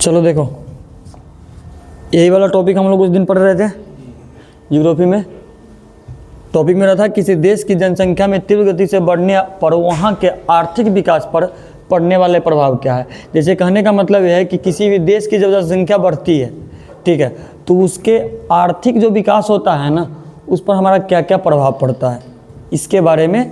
चलो देखो, यही वाला टॉपिक हम लोग उस दिन पढ़ रहे थे ज्योग्राफी में। टॉपिक मेरा था किसी देश की जनसंख्या में तीव्र गति से बढ़ने पर वहाँ के आर्थिक विकास पर पड़ने वाले प्रभाव क्या है। जैसे कहने का मतलब यह है कि किसी भी देश की जब जनसंख्या बढ़ती है, ठीक है, तो उसके आर्थिक जो विकास होता है ना, उस पर हमारा क्या क्या प्रभाव पड़ता है, इसके बारे में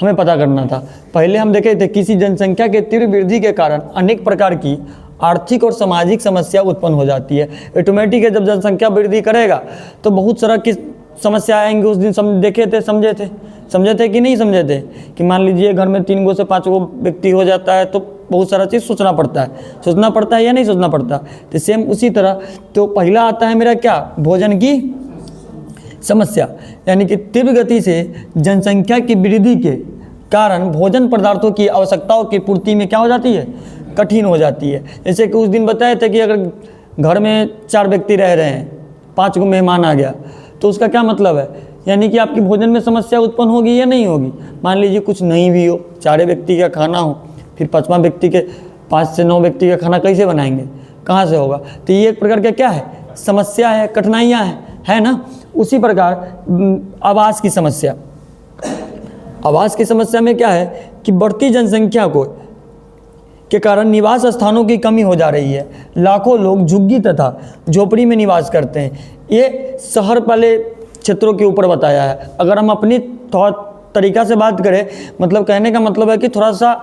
हमें पता करना था। पहले हम देखे थे किसी जनसंख्या के तीव्र वृद्धि के कारण अनेक प्रकार की आर्थिक और सामाजिक समस्या उत्पन्न हो जाती है। ऑटोमेटिक है, जब जनसंख्या वृद्धि करेगा तो बहुत सारा की समस्या आएंगी। उस दिन समझे थे कि नहीं समझे थे कि मान लीजिए घर में 3 गो से 5 गो व्यक्ति हो जाता है तो बहुत सारा चीज़ सोचना पड़ता है या नहीं सोचना पड़ता। तो सेम उसी तरह तो पहला आता है मेरा क्या, भोजन की समस्या, यानी कि तीव्र गति से जनसंख्या की वृद्धि के कारण भोजन पदार्थों की आवश्यकताओं की पूर्ति में क्या हो जाती है, कठिन हो जाती है। जैसे कि उस दिन बताए थे कि अगर घर में 4 व्यक्ति रह रहे हैं, 5 गो मेहमान आ गया, तो उसका क्या मतलब है, यानी कि आपकी भोजन में समस्या उत्पन्न होगी या नहीं होगी। मान लीजिए कुछ नहीं भी हो, 4 व्यक्ति का खाना हो, फिर 5वां व्यक्ति के 5 से 9 व्यक्ति का खाना कैसे बनाएंगे, कहाँ से होगा। तो ये एक प्रकार का क्या है, समस्या है, कठिनाइयाँ है ना। उसी प्रकार आवास की समस्या में क्या है कि बढ़ती जनसंख्या के कारण निवास स्थानों की कमी हो जा रही है। लाखों लोग झुग्गी तथा झोपड़ी में निवास करते हैं। ये शहर वाले क्षेत्रों के ऊपर बताया है। अगर हम अपनी तरीका से बात करें, मतलब कहने का मतलब है कि थोड़ा सा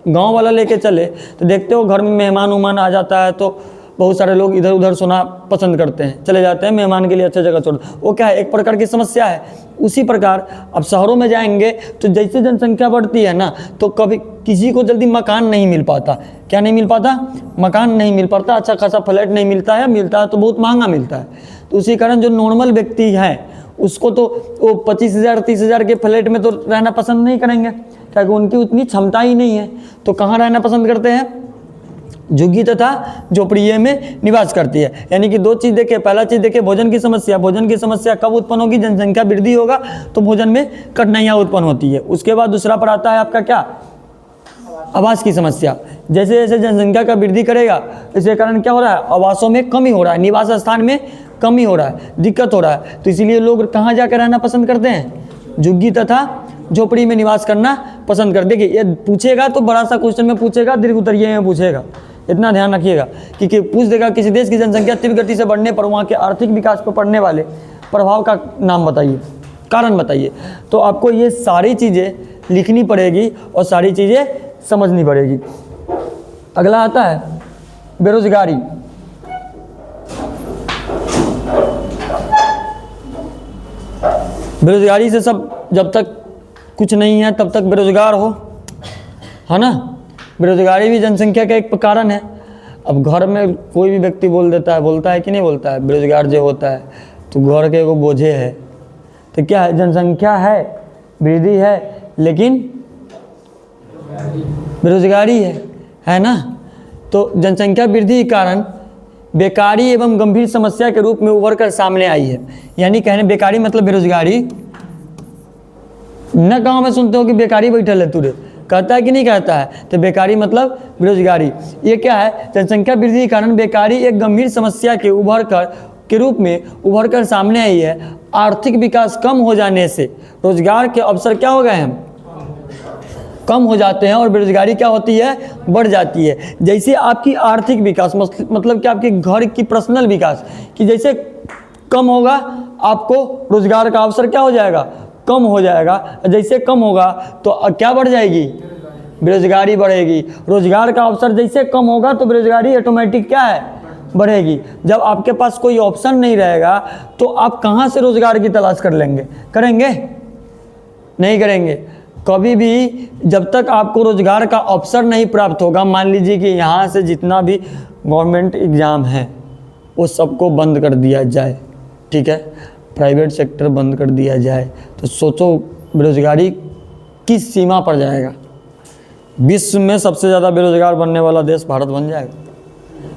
गांव वाला लेके चले तो देखते हो घर में मेहमान उमान आ जाता है तो बहुत सारे लोग इधर उधर सोना पसंद करते हैं, चले जाते हैं मेहमान के लिए अच्छी जगह छोड़। वो क्या है, एक प्रकार की समस्या है। उसी प्रकार अब शहरों में जाएंगे तो जैसे जनसंख्या बढ़ती है ना, तो कभी किसी को जल्दी मकान नहीं मिल पाता। क्या नहीं मिल पाता, मकान नहीं मिल पाता, अच्छा खासा फ्लैट नहीं मिलता है, मिलता है तो बहुत महंगा मिलता है। तो उसी कारण जो नॉर्मल व्यक्ति है उसको तो वो 25,000 30,000 के फ्लैट में तो रहना पसंद नहीं करेंगे, क्योंकि उनकी उतनी क्षमता ही नहीं है। तो कहाँ रहना पसंद करते हैं, झुग्गी तथा झोपड़िए में निवास करती है। यानी कि 2 चीज़ देखे, पहला चीज़ देखे भोजन की समस्या। भोजन की समस्या कब उत्पन्न होगी, जनसंख्या वृद्धि होगा तो भोजन में कठिनाइयाँ उत्पन्न होती है। उसके बाद दूसरा पर आता है आपका क्या, आवास की समस्या। जैसे जैसे जनसंख्या का वृद्धि करेगा इसके कारण क्या हो रहा है, आवासों में कमी हो रहा है, निवास स्थान में कमी हो रहा है, दिक्कत हो रहा है। तो इसीलिए लोग कहाँ जाकर रहना पसंद करते हैं, झुग्गी तथा झोपड़ी में निवास करना पसंद कर। देखिए ये पूछेगा तो बड़ा सा क्वेश्चन में पूछेगा, दीर्घ उत्तरीय में पूछेगा, इतना ध्यान रखिएगा कि पूछ देगा किसी देश की जनसंख्या तीव्र गति से बढ़ने पर वहाँ के आर्थिक विकास पर पड़ने वाले प्रभाव का नाम बताइए, कारण बताइए। तो आपको ये सारी चीज़ें लिखनी पड़ेगी और सारी चीज़ें समझनी पड़ेगी। अगला आता है बेरोजगारी। बेरोजगारी से सब, जब तक कुछ नहीं है तब तक बेरोजगार हो, है ना। बेरोजगारी भी जनसंख्या का एक कारण है। अब घर में कोई भी व्यक्ति बोलता है कि नहीं बोलता है, बेरोजगार जो होता है तो घर के वो बोझे है। तो क्या है, जनसंख्या है, वृद्धि है, लेकिन बेरोजगारी है ना। तो जनसंख्या वृद्धि के कारण बेकारी एवं गंभीर समस्या के रूप में उभर कर सामने आई है। यानी कहने बेकारी मतलब बेरोजगारी। न गाँव में सुनते हो कि बेकारी बैठल है तुरे, कहता है कि नहीं कहता है, तो बेकारी मतलब बेरोजगारी। ये क्या है, जनसंख्या वृद्धि के कारण बेकारी एक गंभीर समस्या के रूप में उभर कर सामने आई है। आर्थिक विकास कम हो जाने से रोजगार के अवसर क्या हो गए हैं, कम हो जाते हैं और बेरोजगारी क्या होती है, बढ़ जाती है। जैसे आपकी आर्थिक विकास मतलब कि आपके घर की पर्सनल विकास कि जैसे कम होगा, आपको रोजगार का अवसर क्या हो जाएगा, कम हो जाएगा। जैसे कम होगा तो क्या बढ़ जाएगी, बेरोजगारी बढ़ेगी। रोजगार का अवसर जैसे कम होगा तो बेरोजगारी ऑटोमेटिक क्या है, बढ़ेगी। जब आपके पास कोई ऑप्शन नहीं रहेगा तो आप कहाँ से रोजगार की तलाश कर लेंगे, करेंगे नहीं करेंगे कभी भी। जब तक आपको रोजगार का अवसर नहीं प्राप्त होगा, मान लीजिए कि यहाँ से जितना भी गवर्नमेंट एग्ज़ाम है वो सबको बंद कर दिया जाए, ठीक है, प्राइवेट सेक्टर बंद कर दिया जाए, तो सोचो बेरोजगारी किस सीमा पर जाएगा। विश्व में सबसे ज़्यादा बेरोजगार बनने वाला देश भारत बन जाएगा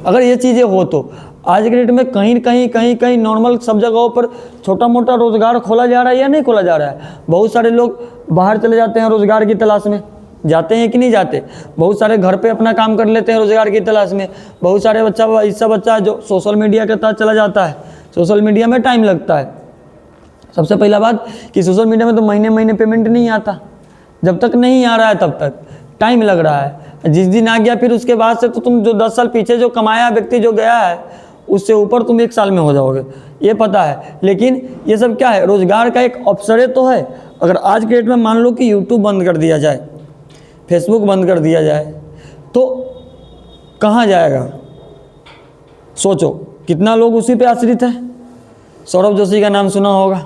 अगर ये चीज़ें हो तो। आज के डेट में कहीं नॉर्मल सब जगहों पर छोटा मोटा रोजगार खोला जा रहा है या नहीं खोला जा रहा है। बहुत सारे लोग बाहर चले जाते हैं रोजगार की तलाश में, जाते हैं कि नहीं जाते? बहुत सारे घर पे अपना काम कर लेते हैं रोज़गार की तलाश में। बहुत सारे ऐसा बच्चा जो सोशल मीडिया के तहत चला जाता है, सोशल मीडिया में टाइम लगता है। सबसे पहला बात कि सोशल मीडिया में तो महीने महीने पेमेंट नहीं आता, जब तक नहीं आ रहा है तब तक टाइम लग रहा है। जिस दिन आ गया फिर उसके बाद से तो तुम जो 10 साल पीछे जो कमाया व्यक्ति जो गया है उससे ऊपर तुम 1 साल में हो जाओगे, ये पता है। लेकिन ये सब क्या है? रोज़गार का एक अवसर तो है। अगर आज के डेट में मान लो कि यूट्यूब बंद कर दिया जाए, फेसबुक बंद कर दिया जाए, तो कहाँ जाएगा? सोचो कितना लोग उसी पे आश्रित है। सौरभ जोशी का नाम सुना होगा,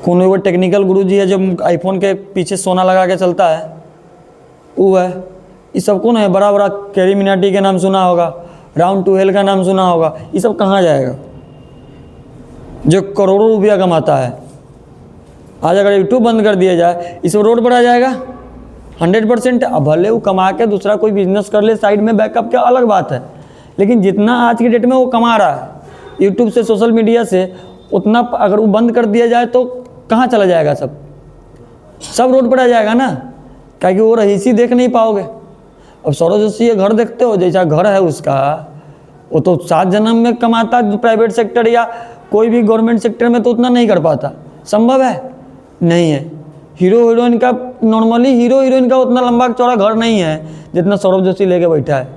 कौन वो टेक्निकल गुरु जी है जो आईफोन के पीछे सोना लगा के चलता है, वो है। ये सब कौन है? बड़ा बड़ा कैरी मिनाटी का नाम सुना होगा, राउंड टू हेल का नाम सुना होगा। ये सब कहाँ जाएगा जो करोड़ों रुपया कमाता है? आज अगर यूट्यूब बंद कर दिया जाए, इस रोड पर आ जाएगा 100%। अब भले वो कमा के दूसरा कोई बिजनेस कर ले साइड में बैकअप, क्या अलग बात है। लेकिन जितना आज की डेट में वो कमा रहा है यूट्यूब से, सोशल मीडिया से, उतना अगर वो बंद कर दिया जाए तो कहाँ चला जाएगा? सब रोड पर आ जाएगा ना, क्योंकि वो रईसी देख नहीं पाओगे। अब सौरभ जोशी ये घर देखते हो, जैसा घर है उसका, वो तो 7 जन्म में कमाता प्राइवेट सेक्टर या कोई भी गवर्नमेंट सेक्टर में, तो उतना नहीं कर पाता। संभव है? नहीं है। हीरो हीरोइन का नॉर्मली हीरो हीरोइन का उतना लंबा चौड़ा घर नहीं है जितना सौरभ जोशी लेके बैठा है।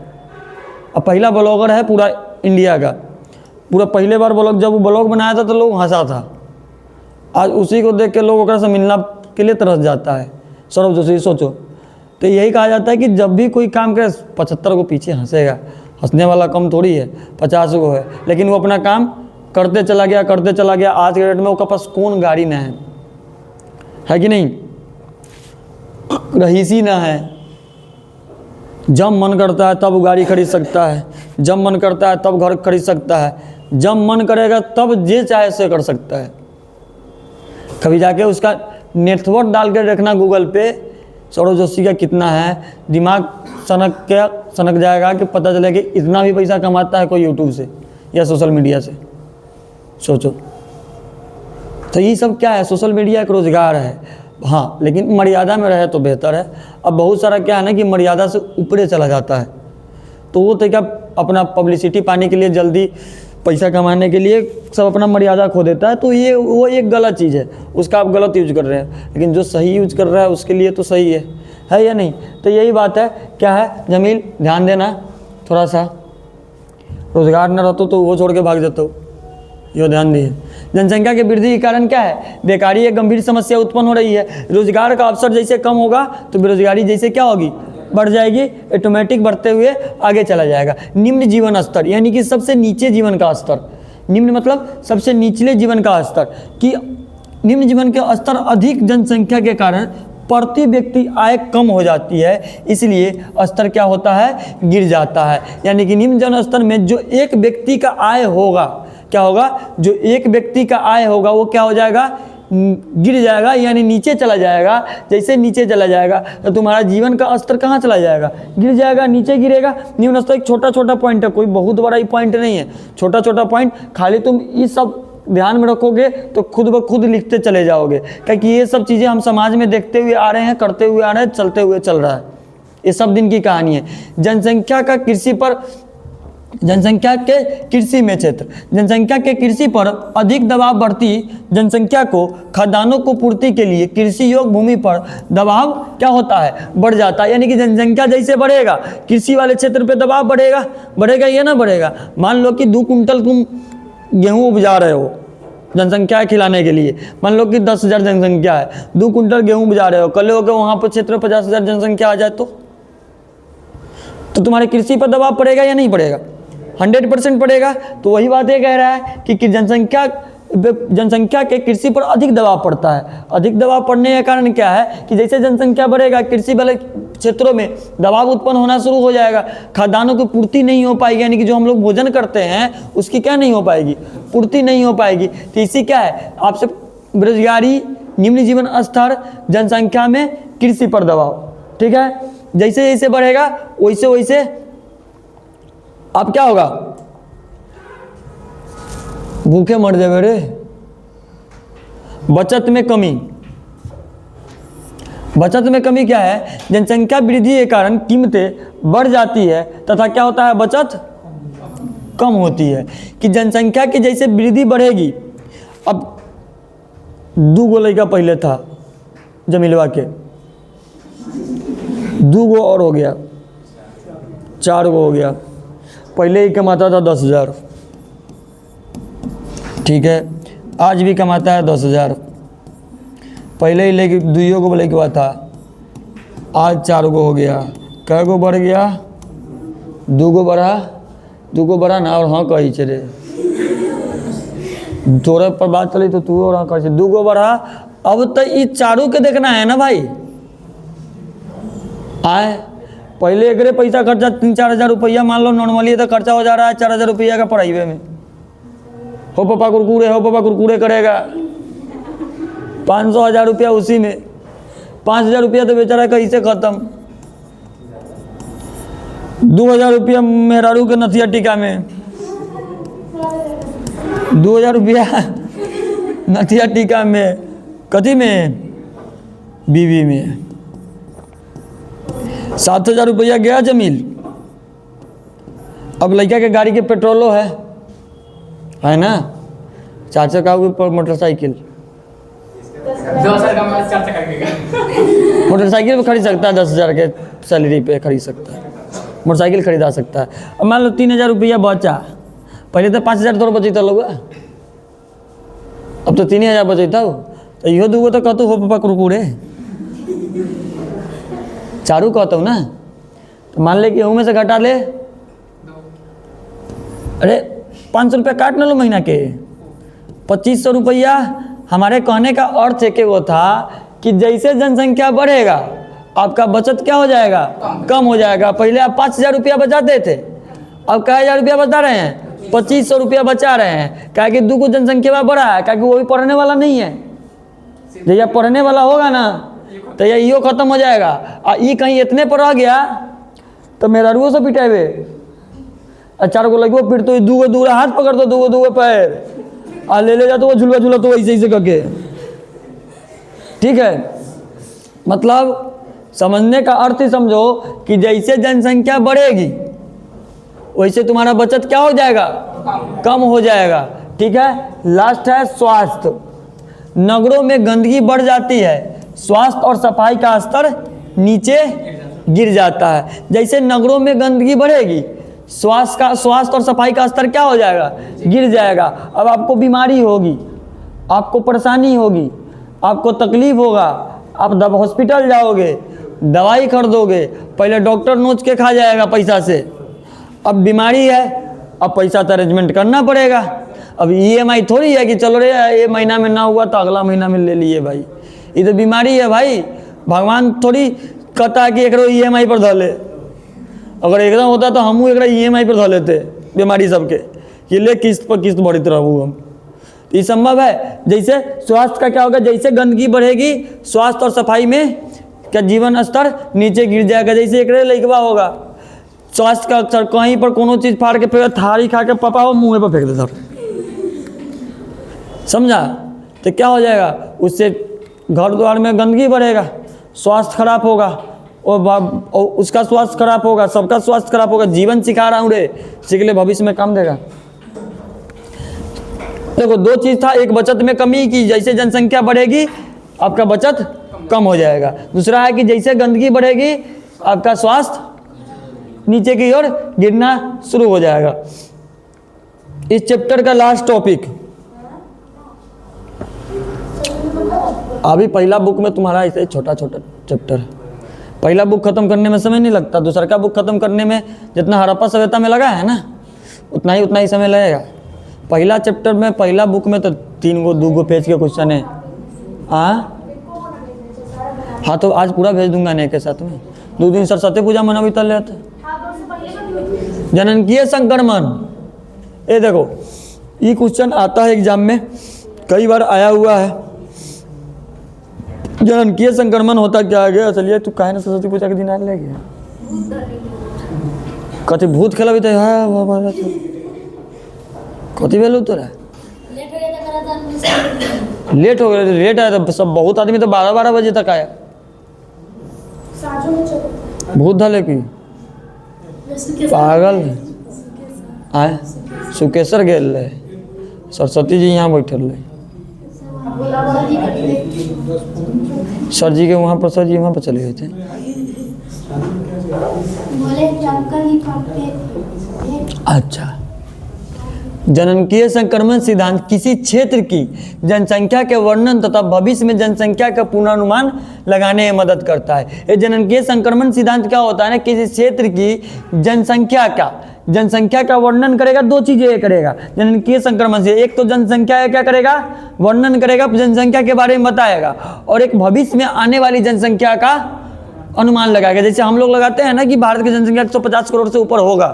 अब पहला ब्लॉगर है पूरा इंडिया का, पूरा पहले बार ब्लॉग जब वो ब्लॉग बनाया था तो लोग हंसा था। आज उसी को देख के लोग ओकरा से मिलना के लिए तरस जाता है। सौरभ जोशी सोचो, तो यही कहा जाता है कि जब भी कोई काम करे 75 को पीछे हंसेगा। हंसने वाला कम थोड़ी है, 50 को है, लेकिन वो अपना काम करते चला गया। आज के डेट में उसके पास कौन गाड़ी ना है कि नहीं? रईसी ना है। जब मन करता है तब वो गाड़ी खरीद सकता है, जब मन करता है तब घर खरीद सकता है, जब मन करेगा तब जे चाहे से कर सकता है। कभी जाके उसका नेटवर्क डाल कर रखना गूगल पे, सौरभ जोशी का कितना है, दिमाग सनक जाएगा कि पता चले कि इतना भी पैसा कमाता है कोई यूट्यूब से या सोशल मीडिया से। सोचो, तो ये सब क्या है? सोशल मीडिया एक रोज़गार है, हाँ, लेकिन मर्यादा में रहे तो बेहतर है। अब बहुत सारा क्या है ना कि मर्यादा से ऊपरे चला जाता है, तो वो तो क्या अपना पब्लिसिटी पाने के लिए, जल्दी पैसा कमाने के लिए सब अपना मर्यादा खो देता है। तो ये वो एक गलत चीज़ है, उसका आप गलत यूज कर रहे हैं। लेकिन जो सही यूज कर रहा है उसके लिए तो सही है या नहीं? तो यही बात है। क्या है जमील, ध्यान देना थोड़ा सा। रोज़गार न रहता तो वो छोड़ के भाग जाता हो, यो ध्यान दिए। जनसंख्या के वृद्धि के कारण क्या है? बेकारी एक गंभीर समस्या उत्पन्न हो रही है। रोजगार का अवसर जैसे कम होगा तो बेरोजगारी जैसे क्या होगी? बढ़ जाएगी। ऑटोमेटिक बढ़ते हुए आगे चला जाएगा। निम्न जीवन स्तर यानी कि सबसे नीचे जीवन का स्तर, निम्न मतलब सबसे निचले जीवन का स्तर, कि निम्न जीवन के स्तर अधिक जनसंख्या के कारण प्रति व्यक्ति आय कम हो जाती है, इसलिए स्तर क्या होता है? गिर जाता है। यानी कि निम्न जन स्तर में जो एक व्यक्ति का आय होगा, क्या होगा? जो एक व्यक्ति का आय होगा वो क्या हो जाएगा? गिर जाएगा, यानी नीचे चला जाएगा। जैसे नीचे चला जाएगा तो तुम्हारा जीवन का स्तर कहाँ चला जाएगा? गिर जाएगा, नीचे गिरेगा। निम्न स्तर एक छोटा छोटा पॉइंट है, कोई बहुत बड़ा ही पॉइंट नहीं है, छोटा छोटा पॉइंट। खाली तुम ये सब ध्यान में रखोगे तो खुद ब खुद लिखते चले जाओगे, क्योंकि ये सब चीज़ें हम समाज में देखते हुए आ रहे हैं, करते हुए आ रहे हैं, चलते हुए चल रहा है। ये सब दिन की कहानी है। जनसंख्या के कृषि पर अधिक दबाव बढ़ती जनसंख्या को खाद्यान्नों को पूर्ति के लिए कृषि योग्य भूमि पर दबाव क्या होता है? बढ़ जाता है। यानी कि जनसंख्या जैसे बढ़ेगा कृषि वाले क्षेत्र पे दबाव बढ़ेगा या ना बढ़ेगा? मान लो कि 2 कुंटल तुम गेहूँ उपजा रहे हो जनसंख्या खिलाने के लिए, मान लो कि 10,000 जनसंख्या है, 2 कुंटल गेहूँ उपजा रहे हो, कल हो गए वहाँ पर क्षेत्र में 50,000 जनसंख्या आ जाए तो तुम्हारे कृषि पर दबाव पड़ेगा या नहीं पड़ेगा? 100% पड़ेगा। तो वही बात ये कह रहा है कि जनसंख्या के कृषि पर अधिक दबाव पड़ता है। अधिक दबाव पड़ने का कारण क्या है कि जैसे जनसंख्या बढ़ेगा कृषि वाले क्षेत्रों में दबाव उत्पन्न होना शुरू हो जाएगा। खाद्यान्नों की पूर्ति नहीं हो पाएगी, यानी कि जो हम लोग भोजन करते हैं उसकी क्या नहीं हो पाएगी? पूर्ति नहीं हो पाएगी। तो इसी क्या है आपसे बेरोजगारी, निम्न जीवन स्तर, जनसंख्या में कृषि पर दबाव, ठीक है। जैसे जैसे बढ़ेगा वैसे वैसे अब क्या होगा? भूखे मर जावे रे। बचत में कमी, बचत में कमी क्या है? जनसंख्या वृद्धि के कारण कीमतें बढ़ जाती है तथा क्या होता है? बचत कम होती है। कि जनसंख्या की जैसे वृद्धि बढ़ेगी, अब 2 गो लड़का पहले था जमीलवा के, 2 गो और हो गया, 4 गो हो गया। पहले ही कमाता था 10,000, ठीक है, आज भी कमाता है 10,000। पहले ही लेके 2 गो लेके हुआ था, आज 4 गो हो गया। कै गो बढ़ गया? 2 गो बढ़ा, 2 गो बढ़ा ना। और हाँ कही चले तोरे पर बात चली तो तू और हाँ कही 2 गो बढ़ा। अब तो ये चारों के देखना है ना भाई। आए पहले एकरे पैसा खर्चा 3-4 हज़ार रुपया मान लो नॉर्मली तो खर्चा हो जा रहा है 4 हज़ार रुपया का पढ़ाई में। हो पापा कुरकुरे करेगा 500-1000 रुपया उसी में, 5,000 रुपया तो बेचारा कहीं से खत्म। 2,000 रुपया मेहरारू के नथिया टीका में, 2,000 रुपया नथिया टीका में, कथी में? बीवी में। 7,000 रुपया गया जमील। अब लड़का के गाड़ी के पेट्रोलो है ना, 4 चक्का पर मोटरसाइकिल, 2,000 का माल 4 चक्का का मोटरसाइकिल खरीद सकता है, 10,000 के सैलरी पे खरीद सकता है, मोटरसाइकिल खरीदा सकता है। अब मान लो 3,000 रुपया बचा, पहले तो 5,000 तोर बचता लोग, अब तो 3,000 बचता हो। तो इहो 2 गो तो कहतु हो पापा कुरकुरे, चारू कहता हूँ ना। तो मान ले कि में से घटा ले, अरे 500 रुपया काट ना लो महीना के, 2,500 रुपया। हमारे कहने का अर्थ है कि वो था कि जैसे जनसंख्या बढ़ेगा आपका बचत क्या हो जाएगा? कम हो जाएगा। पहले आप 5,000 रुपया बचाते थे, अब क्या 1,000 रुपया बचा रहे हैं? 2,500 रुपया बचा रहे हैं। क्या कि 2 को जनसंख्या बढ़ा है, क्या कि वो भी पढ़ने वाला नहीं है। जब पढ़ने वाला होगा ना तो ये इहो खत्म हो जाएगा। और ये कहीं इतने पर रह गया तो मेरा रुओ से पिटेबे, 4 गो लगो फिर तो 2 गो हाथ पकड़ दो, 2 गो पैर आ ले जा तो वो झुलवा तो ऐसे करके, ठीक है। मतलब समझने का अर्थ ही समझो कि जैसे जनसंख्या बढ़ेगी वैसे तुम्हारा बचत क्या हो जाएगा? कम हो जाएगा, ठीक है। लास्ट है स्वास्थ्य। नगरों में गंदगी बढ़ जाती है, स्वास्थ्य और सफाई का स्तर नीचे गिर जाता है। जैसे नगरों में गंदगी बढ़ेगी स्वास्थ्य और सफाई का स्तर क्या हो जाएगा? गिर जाएगा। अब आपको बीमारी होगी, आपको परेशानी होगी, आपको तकलीफ होगा, आप हॉस्पिटल जाओगे, दवाई खरीदोगे, पहले डॉक्टर नोच के खा जाएगा पैसा से। अब बीमारी है, अब पैसा तो अरेंजमेंट करना पड़ेगा। अब EMI थोड़ी है कि चलो रे ये महीना में ना हुआ तो अगला महीना में ले लिए भाई। ये तो बीमारी है भाई। भगवान थोड़ी कहता है कि एक EMI पर धो ले। अगर एकदम होता तो हम एक EMI पर धो लेते बीमारी सबके, कि ले किस्त पर किस्त भरते रहूँ हम। ये संभव है। जैसे स्वास्थ्य का क्या होगा? जैसे गंदगी बढ़ेगी स्वास्थ्य और सफाई में क्या जीवन स्तर नीचे गिर जाएगा। जैसे एक लड़कवा होगा, स्वास्थ्य का अक्सर कहीं पर कोनो चीज़ फाड़ के फेंक, थाली खा के पपा वो मुँह पर फेंक देता, समझा? तो क्या हो जाएगा? उससे घर द्वार में गंदगी बढ़ेगा, स्वास्थ्य खराब होगा, और उसका स्वास्थ्य खराब होगा, सबका स्वास्थ्य खराब होगा। जीवन सिखा रहा हूँ रे, सीख ले, भविष्य में काम देगा। देखो 2 चीज़ था, एक बचत में कमी की, जैसे जनसंख्या बढ़ेगी आपका बचत कम हो जाएगा। दूसरा है कि जैसे गंदगी बढ़ेगी आपका स्वास्थ्य नीचे की ओर गिरना शुरू हो जाएगा। इस चैप्टर का लास्ट टॉपिक, अभी पहला बुक में तुम्हारा ऐसे छोटा छोटा चैप्टर है। पहला बुक खत्म करने में समय नहीं लगता, दूसरा का बुक खत्म करने में जितना हड़प्पा सभ्यता में लगा है ना उतना ही समय लगेगा। पहला चैप्टर में, पहला बुक में तो 2 गो पेज के क्वेश्चन है। हाँ तो आज पूरा भेज दूंगा नहीं के साथ में। 2 दिन सरस्वती पूजा मना तल लेते, जननकीय संक्रमण। ये देखो ये क्वेश्चन आता है एग्जाम में, कई बार आया हुआ है। जननकीय संक्रमण होता क्या है? चलिए तू काहे ना सरस्वती पूजा के दिन आ ले गया, कथी भूत खेला भी तो कथी भेलू तोरा? लेट हो गया, लेट आया तो सब बहुत आदमी तो 12-12 बजे तक आया। भूत धले की पागल आए सुकेश्वर गेल रहे, सरस्वती जी यहाँ बैठल रहे, सर जी के वहाँ पर, सर जी वहाँ पर चले गए थे। अच्छा, जननकीय संक्रमण सिद्धांत किसी क्षेत्र की जनसंख्या के वर्णन तथा भविष्य में जनसंख्या का पूर्वानुमान लगाने में मदद करता है। ये जननकीय संक्रमण सिद्धांत क्या होता है ना, किसी क्षेत्र की जनसंख्या का वर्णन करेगा। दो चीजें ये करेगा जननकीय संक्रमण से, एक तो जनसंख्या का क्या करेगा, वर्णन करेगा, जनसंख्या के बारे में बताएगा, और एक भविष्य में आने वाली जनसंख्या का अनुमान लगाएगा। जैसे हम लोग लगाते हैं ना कि भारत की जनसंख्या 150 करोड़ से ऊपर होगा,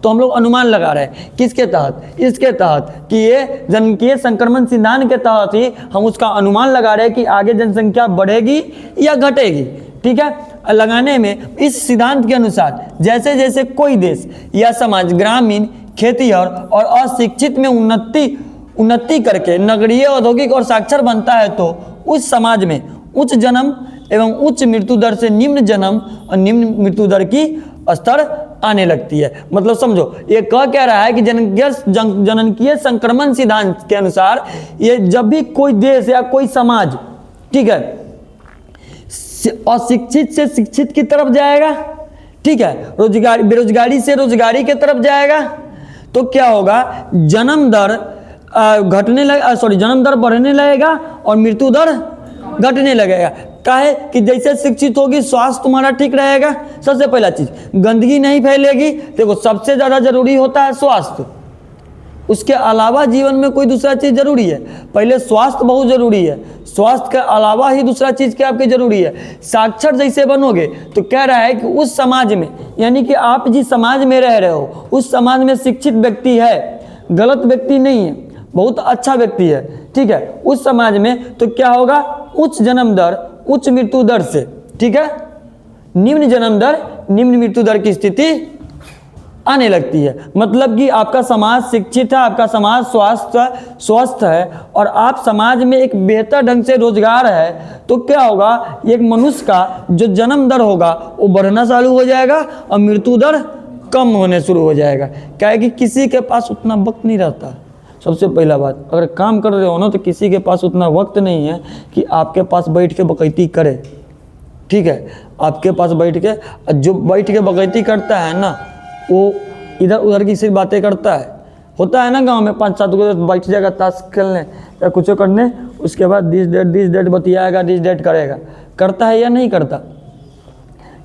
तो हम लोग अनुमान लगा रहे हैं किसके तहत, इसके तहत कि ये जननकीय संक्रमण सिद्धांत के तहत ही हम उसका अनुमान लगा रहे हैं कि आगे जनसंख्या बढ़ेगी या घटेगी। ठीक है, लगाने में इस सिद्धांत के अनुसार जैसे जैसे कोई देश या समाज ग्रामीण, खेतीहर और अशिक्षित में उन्नति करके नगरीय, औद्योगिक और साक्षर बनता है, तो उस समाज में उच्च जन्म एवं उच्च मृत्यु दर से निम्न जन्म और निम्न मृत्यु दर की स्तर आने लगती है। मतलब समझो, ये कह रहा है कि जननकीय संक्रमण सिद्धांत के अनुसार ये जब भी कोई देश या कोई समाज, ठीक है, अशिक्षित से शिक्षित की तरफ जाएगा, ठीक है, बेरोजगारी से रोजगारी की तरफ जाएगा, तो क्या होगा, जन्म दर जन्म दर बढ़ने लगेगा और मृत्यु दर घटने लगेगा। काहे कि जैसे शिक्षित होगी स्वास्थ्य तुम्हारा ठीक रहेगा। सबसे पहला चीज, गंदगी नहीं फैलेगी। देखो, सबसे ज़्यादा जरूरी होता है स्वास्थ्य, उसके अलावा जीवन में कोई दूसरा चीज़ जरूरी है। पहले स्वास्थ्य बहुत जरूरी है, स्वास्थ्य के अलावा ही दूसरा चीज़ क्या आपकी जरूरी है। साक्षर जैसे बनोगे तो कह रहा है कि उस समाज में, यानी कि आप जिस समाज में रह रहे हो उस समाज में शिक्षित व्यक्ति है, गलत व्यक्ति नहीं है, बहुत अच्छा व्यक्ति है, ठीक है, उस समाज में तो क्या होगा, उच्च जन्म दर उच्च मृत्यु दर से, ठीक है, निम्न जन्म दर निम्न मृत्यु दर की स्थिति आने लगती है। मतलब कि आपका समाज शिक्षित है, आपका समाज स्वस्थ है और आप समाज में एक बेहतर ढंग से रोजगार है, तो क्या होगा, एक मनुष्य का जो जन्म दर होगा वो बढ़ना चालू हो जाएगा और मृत्यु दर कम होने शुरू हो जाएगा। क्या है कि किसी के पास उतना वक्त नहीं रहता। सबसे पहला बात, अगर काम कर रहे हो ना तो किसी के पास उतना वक्त नहीं है कि आपके पास बैठ के बकैती करे, ठीक है, आपके पास बैठ के, जो बैठ के बकैती करता है ना वो इधर उधर की सिर्फ बातें करता है। होता है ना गांव में 5-7 को बैठ जाएगा ताश खेलने या कुछ करने, उसके बाद दिस डेट बतियाएगा, दिस डेट करेगा, करता है या नहीं करता,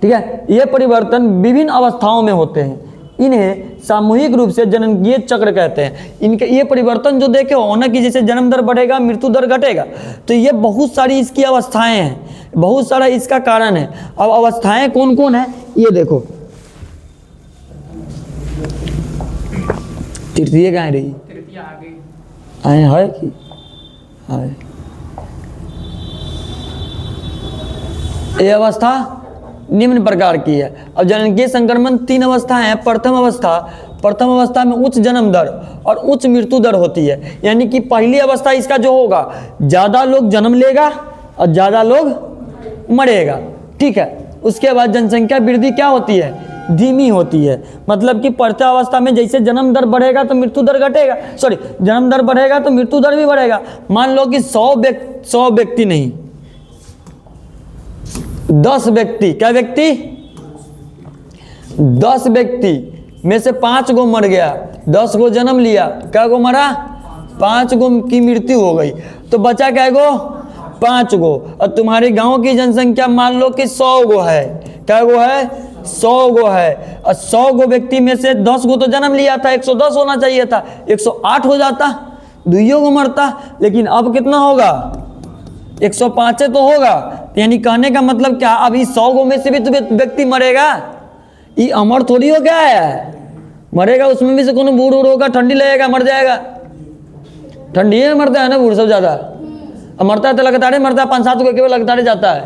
ठीक है। ये परिवर्तन विभिन्न अवस्थाओं में होते हैं, इन्हें सामूहिक रूप से जननकीय चक्र कहते हैं। इनके ये परिवर्तन जो देखे हो ना कि जैसे जन्म दर बढ़ेगा मृत्यु दर घटेगा, तो ये बहुत सारी इसकी अवस्थाएं हैं, बहुत सारा इसका कारण है। अब अवस्थाएं कौन कौन है ये देखो, तृतीय कहाँ रही, तृतीय आ गई, आए है कि आए, ये अवस्था निम्न प्रकार की है। अब जननकीय संक्रमण 3 अवस्थाएं हैं। प्रथम अवस्था में उच्च जन्म दर और उच्च मृत्यु दर होती है, यानी कि पहली अवस्था इसका जो होगा, ज़्यादा लोग जन्म लेगा और ज़्यादा लोग मरेगा, ठीक है। उसके बाद जनसंख्या वृद्धि क्या होती है, धीमी होती है। मतलब कि प्रथम अवस्था में जैसे जन्म दर बढ़ेगा तो मृत्यु दर घटेगा, जन्म दर बढ़ेगा तो मृत्यु दर भी बढ़ेगा। मान लो कि 100 व्यक्ति नहीं, 10 व्यक्ति, क्या व्यक्ति, 10 व्यक्ति में से 5 गो मर गया, 10 गो जन्म लिया, क्या गो मरा, 5 गो की मृत्यु हो गई, तो बचा क्या गो, 5 गो। और तुम्हारे गांव की जनसंख्या मान लो कि 100 गो है, क्या गो है, 100 गो है। और 100 गो व्यक्ति में से 10 गो तो जन्म लिया था, 110 होना चाहिए था, 108 हो जाता, 2 गो मरता। लेकिन अब कितना होगा, 105 तो होगा। यानी कहने का मतलब क्या, अभी 100 गो में से भी तो व्यक्ति मरेगा, ये अमर थोड़ी हो गया है, मरेगा उसमें भी से कोनो बूढ़ होगा, ठंडी लगेगा मर जाएगा, ठंडी में मरता है ना बूढ़ सब ज़्यादा, अब मरता है तो लगातार मरता है, 5-7 गो केवल लगातार जाता है,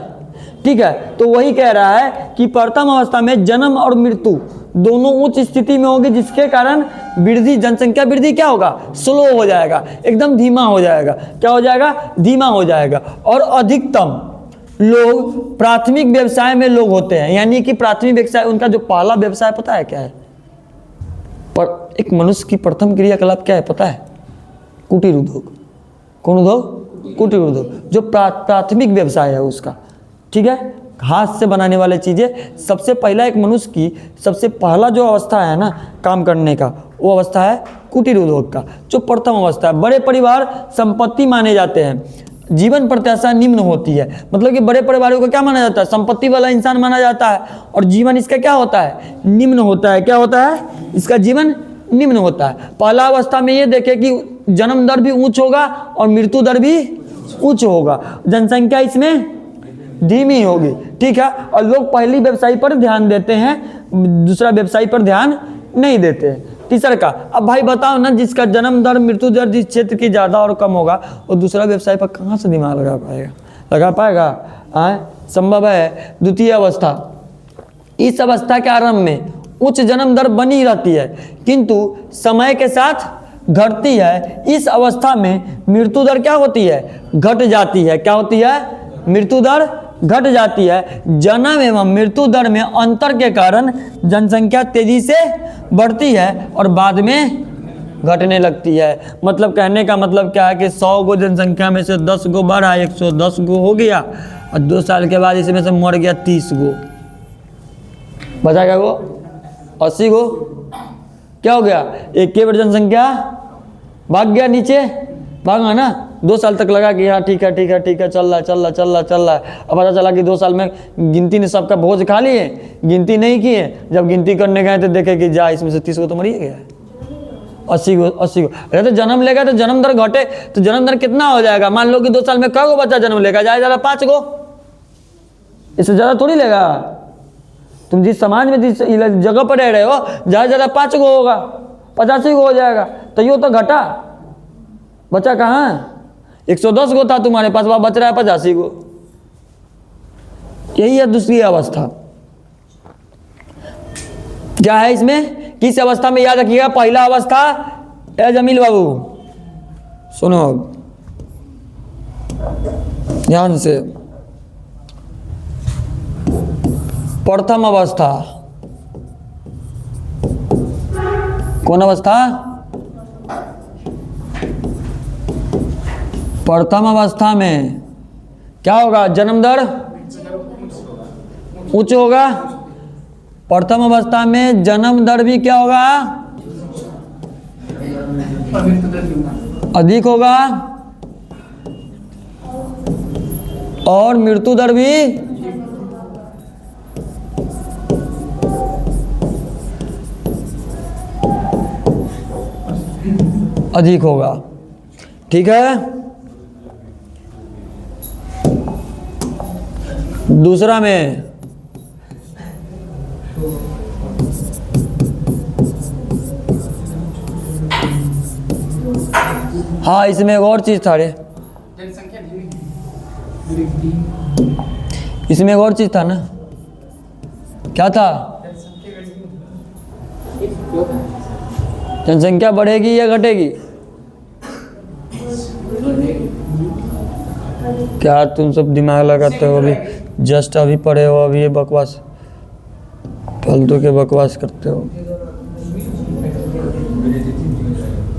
ठीक है। तो वही कह रहा है कि प्रथम अवस्था में जन्म और मृत्यु दोनों उच्च स्थिति में होगी, जिसके कारण वृद्धि, जनसंख्या वृद्धि क्या होगा, स्लो हो जाएगा, एकदम धीमा हो जाएगा। क्या हो जाएगा, धीमा हो जाएगा। और अधिकतम लोग प्राथमिक व्यवसाय में लोग होते हैं, यानी कि प्राथमिक व्यवसाय उनका जो पहला व्यवसाय पता है क्या है? पर एक मनुष्य की प्रथम क्रियाकलाप क्या है पता है? कुटीर उद्योग। कौन उद्योग? कुटीर उद्योग, जो प्राथमिक व्यवसाय है उसका, ठीक है, हाथ से बनाने वाले चीज़ें। सबसे पहला एक मनुष्य की सबसे पहला जो अवस्था है ना काम करने का, वो अवस्था है कुटीर उद्योग का, जो प्रथम अवस्था है। बड़े परिवार संपत्ति माने जाते हैं, जीवन प्रत्याशा निम्न होती है। मतलब कि बड़े परिवारों को क्या माना जाता है? संपत्ति वाला इंसान माना जाता है, और जीवन इसका क्या होता है? निम्न होता है। क्या होता है? इसका जीवन निम्न होता है। पहला अवस्था में ये देखे कि जन्म दर भी उच्च होगा और मृत्यु दर भी उच्च होगा, जनसंख्या इसमें धीमी होगी, ठीक है। और लोग पहली व्यवसाय पर ध्यान देते हैं, दूसरा व्यवसाय पर ध्यान नहीं देते हैं। तीसरा का, अब भाई बताओ ना, जिसका जन्म दर मृत्यु दर जिस क्षेत्र की ज़्यादा और कम होगा, वो दूसरा व्यवसाय पर कहाँ से दिमाग लगा पाएगा? संभव है। द्वितीय अवस्था, इस अवस्था के आरंभ में उच्च जन्म दर बनी रहती है, किंतु समय के साथ घटती है। इस अवस्था में मृत्यु दर क्या होती है? घट जाती है। क्या होती है? मृत्यु दर घट जाती है। जन्म एवं मृत्यु दर में अंतर के कारण जनसंख्या तेजी से बढ़ती है और बाद में घटने लगती है। मतलब कहने का मतलब क्या है कि 100 गो जनसंख्या में से 10 गो बढ़ा, 110 गो हो गया, और 2 साल के बाद इसमें से मर गया 30 गो, बचा क्या गो? 80 गो। क्या हो गया? एक के बार जनसंख्या भाग गया नीचे, भागा ना। 2 साल तक लगा कि हाँ ठीक है ठीक है ठीक है, चल रहा है। अब पता चला कि 2 साल में गिनती ने सबका भोज खा लिए, गिनती नहीं किए। जब गिनती करने गए तो देखे कि जा इसमें से 30 गो तो मर ही गया, 80 गो। अरे तो जन्म लेगा तो जन्म दर घटे तो जन्म दर कितना हो जाएगा? मान लो कि 2 साल में कै गो बच्चा जन्म लेगा? ज़्यादा 5 गो, इससे ज़्यादा थोड़ी लेगा। तुम जिस समाज में जिस जगह पर रह रहे हो, ज़्यादा 5 गो होगा, 85 गो हो जाएगा। तो यो तो घटा, बचा कहाँ? 110 गो था तुम्हारे पास, वहाँ बच रहा है 85 गो। यही है दूसरी अवस्था। क्या है इसमें? किस अवस्था में? याद रखिएगा, पहला अवस्था, ए जमील बाबू सुनो ध्यान से, प्रथम अवस्था। कौन अवस्था? प्रथम अवस्था में क्या होगा? जन्म दर उच्च होगा। प्रथम अवस्था में जन्म दर भी क्या होगा? अधिक होगा, और मृत्यु दर भी अधिक होगा, ठीक है। दूसरा में हाँ, इसमें एक और चीज था रे, इसमें एक और चीज था ना, क्या था? जनसंख्या बढ़ेगी या घटेगी? क्या तुम सब दिमाग लगाते हो? अभी जस्ट अभी पढ़े हो, अभी ये बकवास फालतू के बकवास करते हो।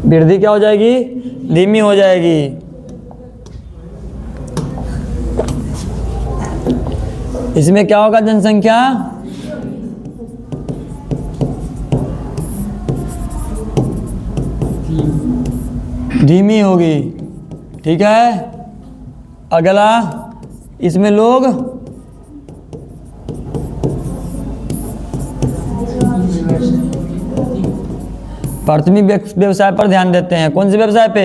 वृद्धि क्या हो जाएगी? धीमी हो जाएगी। इसमें क्या होगा? जनसंख्या धीमी होगी, ठीक है। अगला, इसमें लोग प्राथमिक व्यवसाय पर ध्यान देते हैं। कौन से व्यवसाय पे?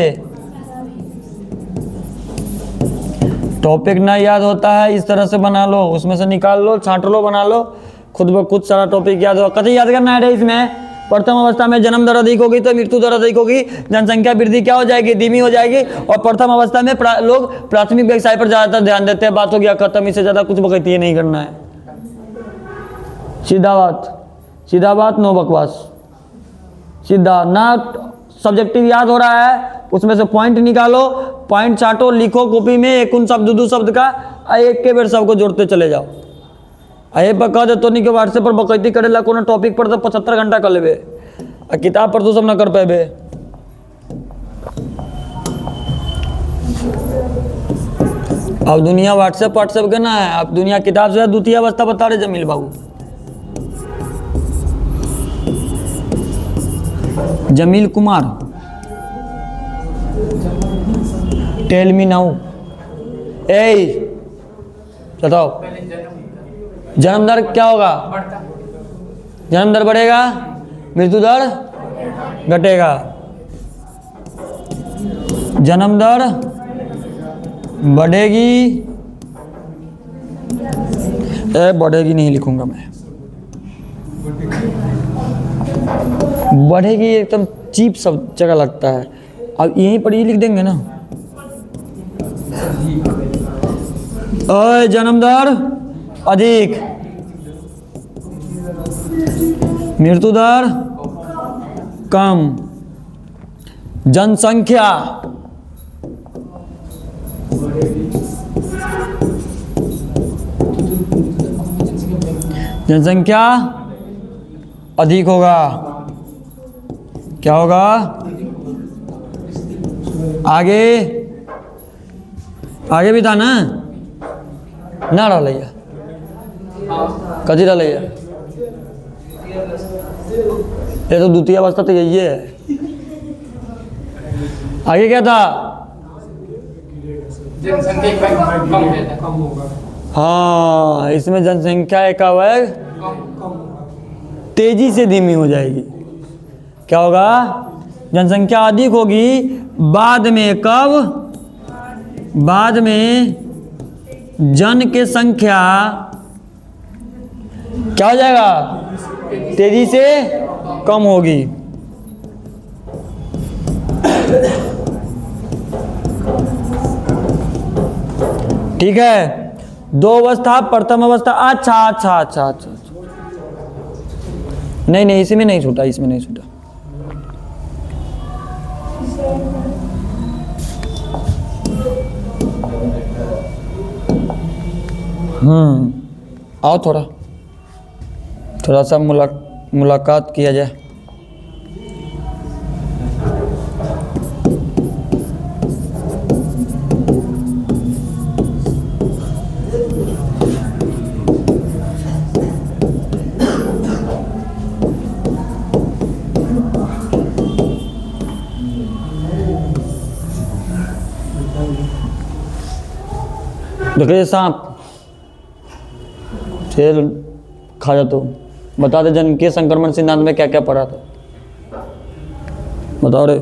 टॉपिक ना याद होता है इस तरह से बना लो, उसमें से निकाल लो, छांट लो, बना लो, खुद ब खुद सारा टॉपिक याद होगा। कथी याद करना है इसमें? प्रथम अवस्था में जन्म दर अधिक होगी तो मृत्यु दर अधिक होगी, जनसंख्या वृद्धि क्या हो जाएगी? धीमी हो जाएगी। और प्रथम अवस्था में लोग प्राथमिक व्यवसाय पर ज्यादातर ध्यान देते हैं। बात हो गया खत्म, इससे ज्यादा कुछ बकैती नहीं करना है। सीधा बात, नो बकवास, सीधा। ना सब्जेक्टिव याद हो रहा है उसमें से पॉइंट निकालो, पॉइंट चाटो, लिखो कॉपी में एक उन शब्द दो शब्द का, एक के बेर सबको जोड़ते चले जाओ। अये पर कह दे तो नहीं कि व्हाट्सएप पर बकैती करेला कोनो टॉपिक पर तो 75 घंटा कर लेबे, आ किताब पर तो सब ना कर पेबे। अब दुनिया व्हाट्सएप के ना है, अब दुनिया किताब से द्वितीय अवस्था बता रहे जमील बाबू। Jameel Kumar, tell me now. ए बताओ, जन्म दर क्या होगा? जन्म दर बढ़ेगा, मृत्यु दर घटेगा। जन्म दर बढ़ेगी, बढ़ेगी नहीं लिखूंगा मैं, बढ़ेगी एकदम चीप सब जगह लगता है। अब यहीं पर ये लिख देंगे ना, जन्म दर अधिक, मृत्यु दर कम, जनसंख्या अधिक होगा। क्या होगा? आगे आगे भी था ना, ना रहा कथी रहा, ये तो द्वितीय अवस्था तो यही है। आगे क्या था? जनसंख्या कम होगा। हाँ, इसमें जनसंख्या का वर्ग तेजी से धीमी हो जाएगी। क्या होगा? जनसंख्या अधिक होगी, बाद में कब? बाद में जन के संख्या क्या हो जाएगा? तेजी से कम होगी। ठीक है, दो अवस्था, प्रथम अवस्था। अच्छा, नहीं इसमें नहीं छूटा, इसमें नहीं छूटा। आओ थोड़ा सा मुलाकात किया जाए। देखिए सांप शेर खा जाता हूँ, बता दे जनकीय संक्रमण सिद्धांत में क्या क्या पढ़ा था? बताओ रे।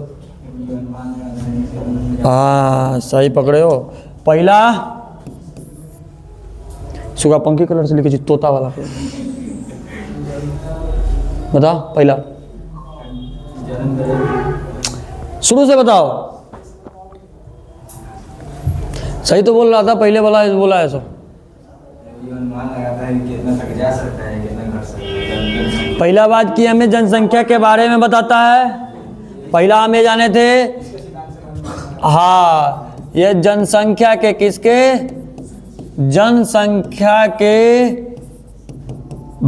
हाँ, सही पकड़े हो। पहला सुगा पंखी कलर से लिखे तोता वाला पे बताओ। पहला शुरू से बताओ। सही तो बोल रहा था, पहले वाला बोला है सब। पहला बात की हमें जनसंख्या के बारे में बताता है। पहला हमें जाने थे, हाँ, ये जनसंख्या के किसके? जनसंख्या के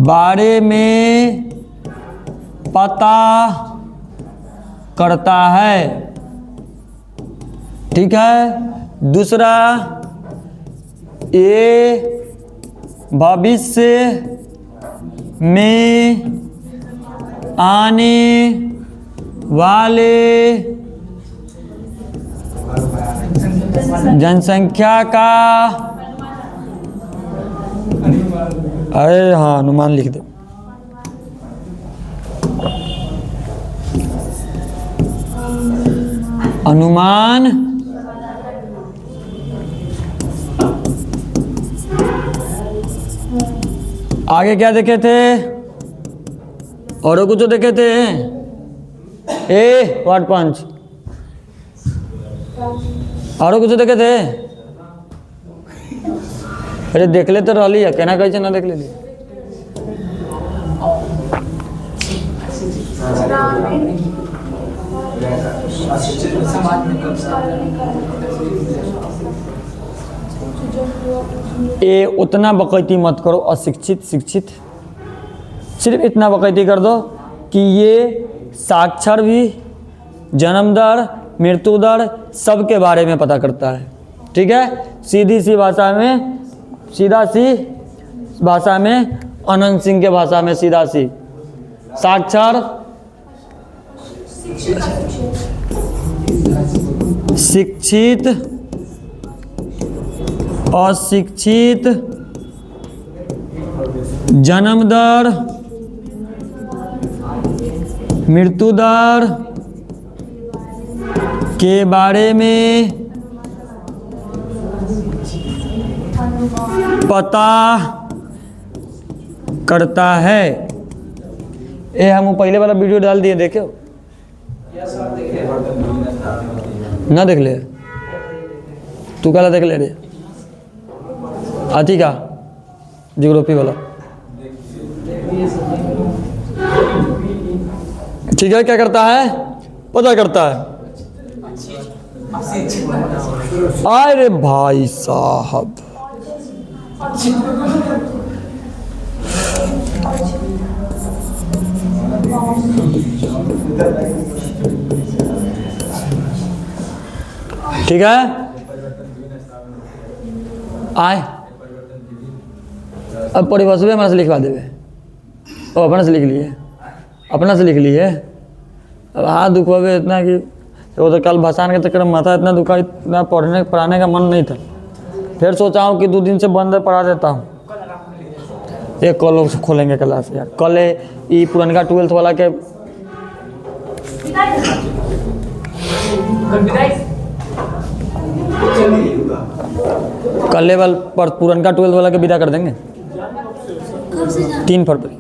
बारे में पता करता है। ठीक है। दूसरा, ये भविष्य में आने वाले जनसंख्या का, अरे हाँ, अनुमान लिख दो। अनुमान आगे क्या देखे थे? और कुछ देखे थे? व्हाट पंच और कुछ देखे थे? अरे देख ले तो रही है, कहना कैसे ना देख ले। ए उतना बकैती मत करो, अशिक्षित शिक्षित, सिर्फ इतना बकैती कर दो कि ये साक्षर भी जन्म दर मृत्यु दर सब के बारे में पता करता है। ठीक है, सीधी सी भाषा में, सीधा सी भाषा में, अनंत सिंह के भाषा में सीधा सी, साक्षर शिक्षित अशिक्षित जन्म दर मृत्यु दर के बारे में पता करता है। ये हम पहले वाला वीडियो डाल दिए, देखे ना? देख ले तू, कहला देख ले रे, आती का जियोग्राफी वाला। ठीक है, क्या करता है? पता करता है। अरे भाई साहब, ठीक है, आए अब परिभाषा हमारे से लिखवा देवे, और अपना से लिख लिए, अपना से लिख लिए। अब हाथ दुखवावे इतना कि वो तो कल भसान के चक्कर में माथा इतना दुखा, इतना पढ़ाने का मन नहीं था। फिर सोचा हूँ कि 2 दिन से बंद पढ़ा देता हूँ। एक कल खोलेंगे क्लास यार, कल ये पुरनका 12th वाला के कल लेवल पर पुरनका 12th वाला के विदा कर देंगे 3 फरवरी।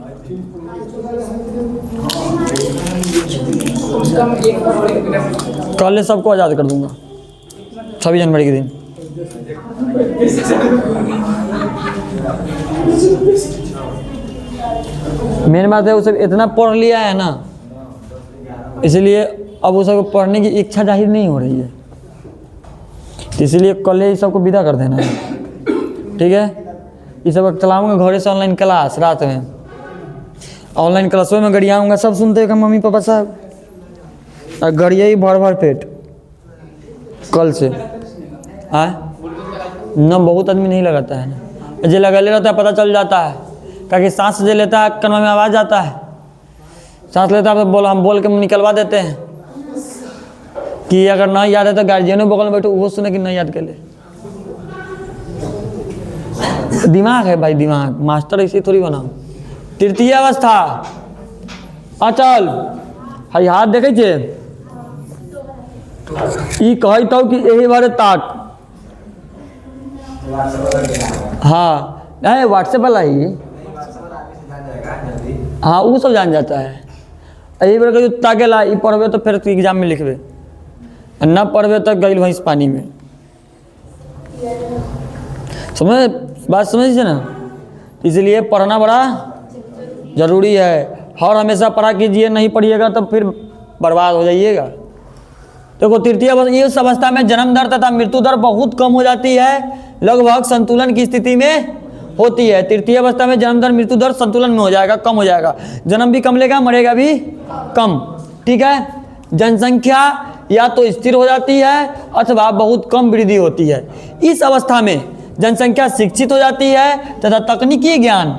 कल सबको आज़ाद कर दूंगा 26 जनवरी के दिन। मेन बात है, उसे इतना पढ़ लिया है ना, इसलिए अब उसे पढ़ने की इच्छा जाहिर नहीं हो रही है, इसलिए कल ही सबको विदा कर देना है। ठीक है, ये सब चलाऊंगा घरे से ऑनलाइन क्लास, रात में ऑनलाइन क्लासों में गड़ियाऊँगा, सब सुनते हैं मम्मी पापा साहब, और गड़िया ही भर भर पेट कल से। न बहुत आदमी नहीं लगाता है ना, जो लगा ले रहता है पता चल जाता है, क्योंकि सांस जो लेता है कनवा में आवाज़ आता है, सांस लेता है तो हम बोल के निकलवा देते हैं कि अगर ना याद है तो गार्जियनों बगल में बैठो वो सुने कि नहीं याद कर ले। दिमाग है भाई, दिमाग, मास्टर इसी थोड़ी बनाओ। तृतीय अवस्था, अचल हाई हाथ देखे छे, ई कहता हूँ कि यही बारे ताक। हाँ नहीं, व्हाट्सएप वाला ही, हाँ वो सब जान जाता है। यही बार जो ताकेला ई पढ़बे तो फिर एग्जाम में लिखबे, ना पढ़बे तो गई भैंस पानी में। समझ बात, समझिए ना? इसलिए पढ़ना बड़ा ज़रूरी है। हर हमेशा पढ़ा कीजिए, नहीं पढ़िएगा तो फिर बर्बाद हो जाइएगा। देखो तृतीय इस अवस्था में जन्म दर तथा मृत्यु दर बहुत कम हो जाती है, लगभग संतुलन की स्थिति में होती है। तृतीय अवस्था में जन्म दर मृत्यु दर संतुलन में हो जाएगा, कम हो जाएगा, जन्म भी कम लेगा, मरेगा भी कम। ठीक है, जनसंख्या या तो स्थिर हो जाती है अथवा बहुत कम वृद्धि होती है। इस अवस्था में जनसंख्या शिक्षित हो जाती है तथा तकनीकी ज्ञान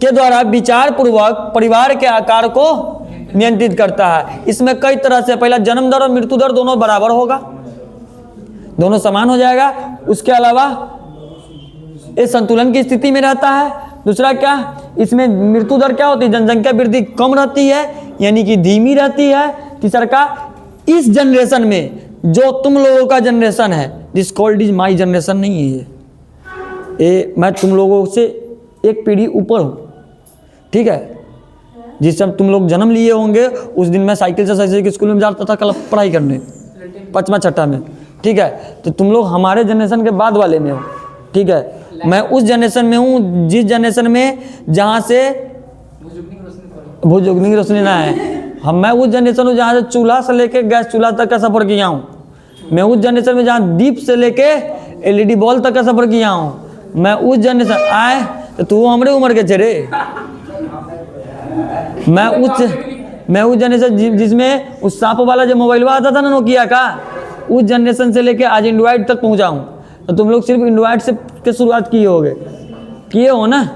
के द्वारा विचार पूर्वक परिवार के आकार को नियंत्रित करता है। इसमें कई तरह से, पहला जन्म दर और मृत्यु दर दोनों बराबर होगा, दोनों समान हो जाएगा। उसके अलावा ये संतुलन की स्थिति में रहता है। दूसरा क्या, इसमें मृत्यु दर क्या होती है, जनसंख्या वृद्धि कम रहती है, यानी कि धीमी रहती है। तीसरा का, इस जनरेशन में जो तुम लोगों का जनरेशन है, this called is my generation नहीं है ये, मैं तुम लोगों से एक पीढ़ी ऊपर हूँ। ठीक है, जिस समय तुम लोग जन्म लिए होंगे उस दिन मैं साइकिल से सही के स्कूल में जाता था कल पढ़ाई करने, 5वां छठा में। ठीक है, तो तुम लोग हमारे जनरेशन के बाद वाले में हो। ठीक है, मैं उस जनरेशन में हूँ जिस जनरेशन में जहाँ से भुजुगनी रोशनी ना है, मैं उस जनरेशन हूँ जहाँ से चूल्हा से लेके गैस चूल्हा तक का सफ़र किया हूँ। मैं उस जनरेशन में जहाँ दीप से लेके LED बॉल तक का सफ़र किया हूँ। मैं उस जनरेशन आए तो तू हमारे उम्र के चेहरे। मैं उस जनरेशन जिसमें उस सांप वाला जो मोबाइल आता था ना नोकिया का, उस जनरेशन से लेके आज एंड्रॉइड तक पहुँचा हूँ। तो तुम लोग सिर्फ एंड्रॉइड से के शुरुआत किए हो ना।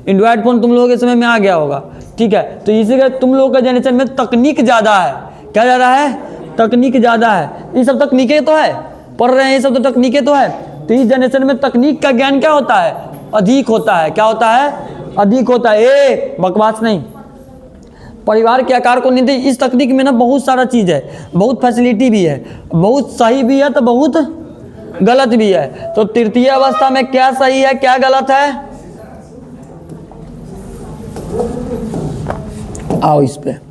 एंड्रॉइड फ़ोन तुम लोगों के समय में आ गया होगा, ठीक है। तो इसी का तुम लोगों का जनरेशन में तकनीक ज़्यादा है। क्या ज़्यादा है? तकनीक ज़्यादा है। ये सब तकनीकें तो है, पढ़ रहे हैं, ये सब तो तकनीकें तो है। तो इस जनरेशन में तकनीक का ज्ञान क्या होता है? अधिक होता है। क्या होता है? अधिक होता है। बकवास नहीं। परिवार के आकार को नहीं, इस तकनीक में ना बहुत सारा चीज़ है, बहुत फैसिलिटी भी है, बहुत सही भी है तो बहुत गलत भी है। तो तृतीय अवस्था में क्या सही है क्या गलत है? आओ इस पे।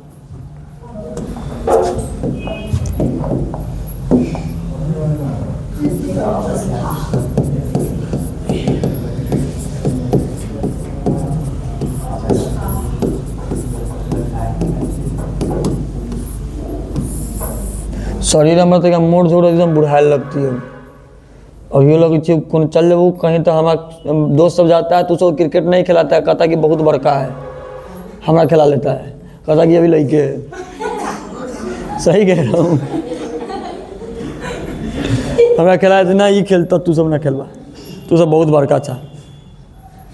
शरीर में तो मोड़ जोड़ एकदम बुढ़ाए लगती है। और ये लोग कौन चल जाओ कहीं तो हमारा दोस्त सब जाता है तो उसको क्रिकेट नहीं खिलाता है, कहता कि बहुत बड़का है, हमारा खिला लेता है, कहता कि अभी लड़के है। सही कह रहा हूँ। हमारा खिलाया ना ये खेलता, तू सब ना खेलवा, तू सब बहुत बड़का था।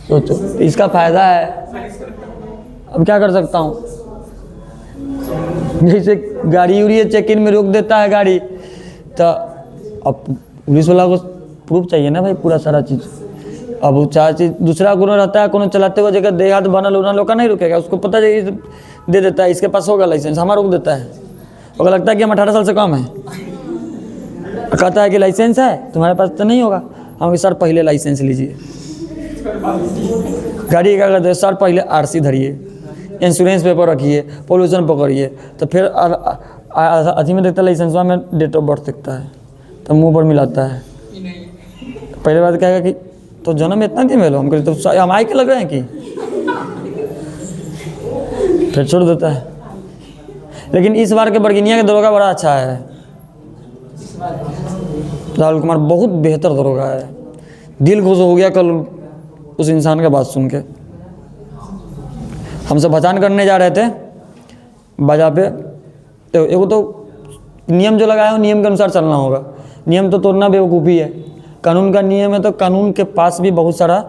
सोचो इसका फायदा है। अब क्या कर सकता हूँ? जैसे गाड़ी उड़ी चेक इन में रोक देता है गाड़ी, तो अब पुलिस वाला को प्रूफ चाहिए ना भाई, पूरा सारा चीज़। अब वो चार चीज़ दूसरा कोनो रहता है, कोनो चलाते हुए जगह देहात बनल उनल लोग का नहीं रुकेगा, उसको पता है दे देता है, इसके पास होगा लाइसेंस, हमारा रोक देता है। और लगता है कि हम 18 साल से कम है, कहता है कि लाइसेंस है तुम्हारे पास, तो नहीं होगा। हम सर पहले लाइसेंस लीजिए, गाड़ी क्या करते हैं सर पहले RC धरिए, इंश्योरेंस पेपर रखिए, पोल्यूशन पकड़िए, तो फिर अथी में देखता है लाइसेंसवा में डेट ऑफ बर्थ दिखता है, तो मुंह पर मिलाता है। पहले बात कहेगा कि तो जन्म इतना दिन मिलो, हम कहते तो हम आए के लग रहे हैं कि, फिर छोड़ देता है। लेकिन इस बार के बरगिनिया के दरोगा बड़ा अच्छा है, राहुल कुमार बहुत बेहतर दरोगा है। दिल खुश हो गया कल उस इंसान का बात सुन के। हमसे पहचान करने जा रहे थे बाजा पे, तो एगो तो नियम जो लगाया हो नियम के अनुसार चलना होगा। नियम तो तोड़ना बेवकूफ़ी है, कानून का नियम है, तो कानून के पास भी बहुत सारा